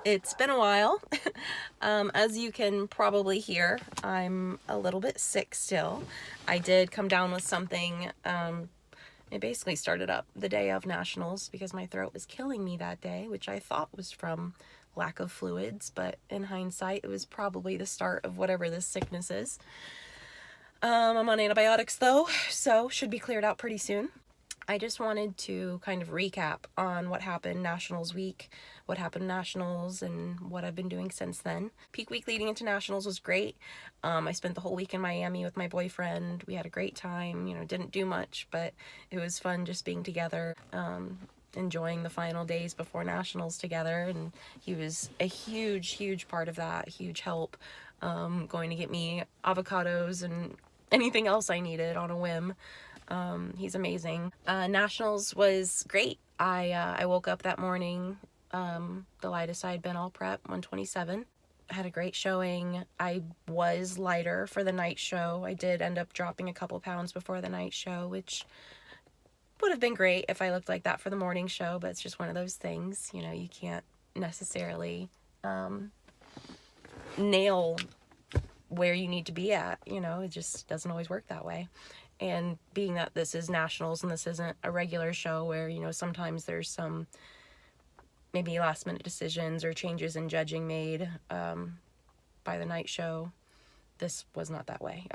It's been a while. As you can probably hear, I'm a little bit sick still. I did come down with something. It basically started up the day of nationals because my throat was killing me that day, which I thought was from lack of fluids, but in hindsight, it was probably the start of whatever this sickness is. I'm on antibiotics though, so should be cleared out pretty soon. I just wanted to kind of recap on what happened Nationals week, what happened Nationals, and what I've been doing since then. Peak week leading into Nationals was great. I spent the whole week in Miami with my boyfriend. We had a great time, didn't do much, but it was fun just being together, enjoying the final days before Nationals together. And he was a huge part of that, huge help, going to get me avocados and anything else I needed on a whim. He's amazing. Nationals was great. I woke up that morning, the lightest I'd been all prep, 127. Had a great showing. I was lighter for the night show. I did end up dropping a couple pounds before the night show, which would have been great if I looked like that for the morning show, but it's just one of those things, you can't necessarily nail where you need to be at, it just doesn't always work that way. And being that this is nationals and this isn't a regular show where, sometimes there's some maybe last minute decisions or changes in judging made by the night show, this was not that way.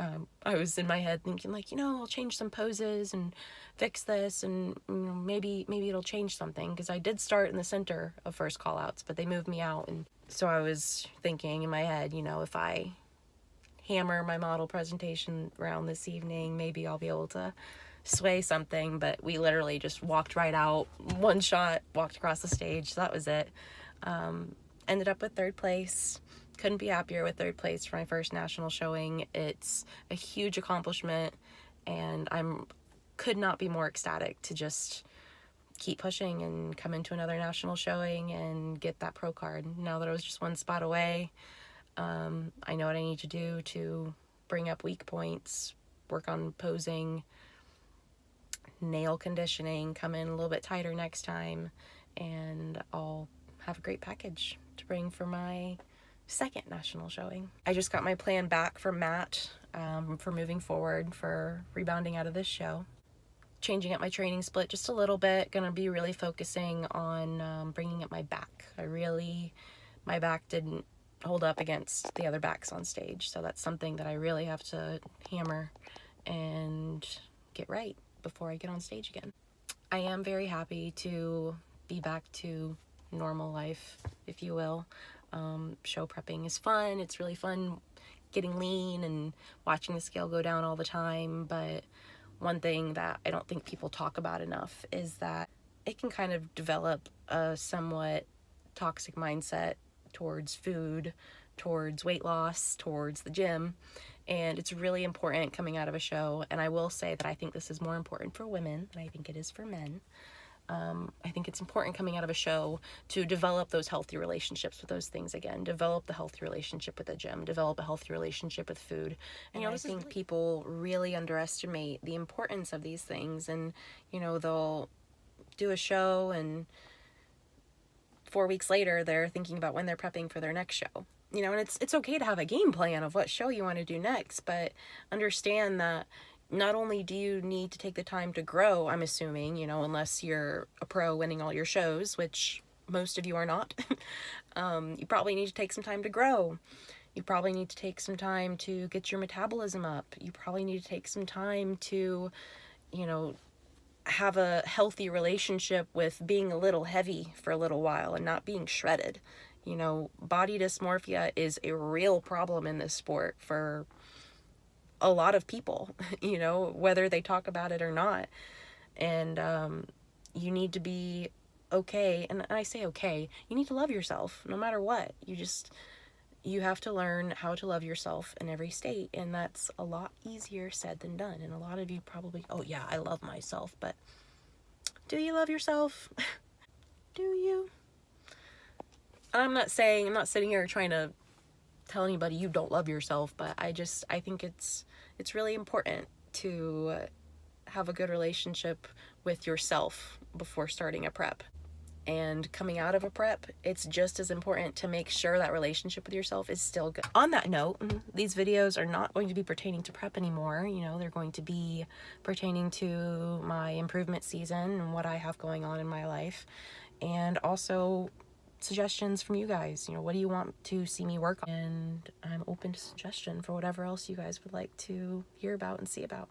I was in my head thinking like, I'll change some poses and fix this and maybe it'll change something, because I did start in the center of first call outs, but they moved me out. And so I was thinking in my head, if I hammer my model presentation around this evening, maybe I'll be able to sway something. But we literally just walked right out, one shot, walked across the stage. So that was it. Ended up with third place. Couldn't be happier with third place for my first national showing. It's a huge accomplishment, and could not be more ecstatic to just keep pushing and come into another national showing and get that pro card. Now that I was just one spot away, I know what I need to do to bring up weak points, work on posing, nail conditioning, come in a little bit tighter next time, and I'll have a great package to bring for my second national showing. I just got my plan back from Matt for moving forward, for rebounding out of this show. Changing up my training split just a little bit. Gonna be really focusing on bringing up my back. My back didn't hold up against the other backs on stage, so that's something that I really have to hammer and get right before I get on stage again. I am very happy to be back to normal life, if you will. Show prepping is fun. It's really fun getting lean and watching the scale go down all the time, but one thing that I don't think people talk about enough is that it can kind of develop a somewhat toxic mindset towards food, towards weight loss, towards the gym. And it's really important coming out of a show. And I will say that I think this is more important for women than I think it is for men. I think it's important coming out of a show to develop those healthy relationships with those things again, develop the healthy relationship with the gym, develop a healthy relationship with food. And I think people really underestimate the importance of these things. And, they'll do a show and 4 weeks later, they're thinking about when they're prepping for their next show. And it's okay to have a game plan of what show you want to do next, but understand that not only do you need to take the time to grow, I'm assuming, unless you're a pro winning all your shows, which most of you are not, you probably need to take some time to grow. You probably need to take some time to get your metabolism up. You probably need to take some time to, have a healthy relationship with being a little heavy for a little while and not being shredded. Body dysmorphia is a real problem in this sport for a lot of people, whether they talk about it or not. And you need to be okay. And I say okay, you need to love yourself no matter what. You have to learn how to love yourself in every state, and that's a lot easier said than done. And a lot of you probably, oh yeah, I love myself, but do you love yourself? Do you? I'm not sitting here trying to tell anybody you don't love yourself, but I think it's really important to have a good relationship with yourself before starting a prep. and coming out of a prep, it's just as important to make sure that relationship with yourself is still good. On that note, these videos are not going to be pertaining to prep anymore. You know, they're going to be pertaining to my improvement season and what I have going on in my life, and also suggestions from you guys. You know, what do you want to see me work on? And I'm open to suggestion for whatever else you guys would like to hear about and see about.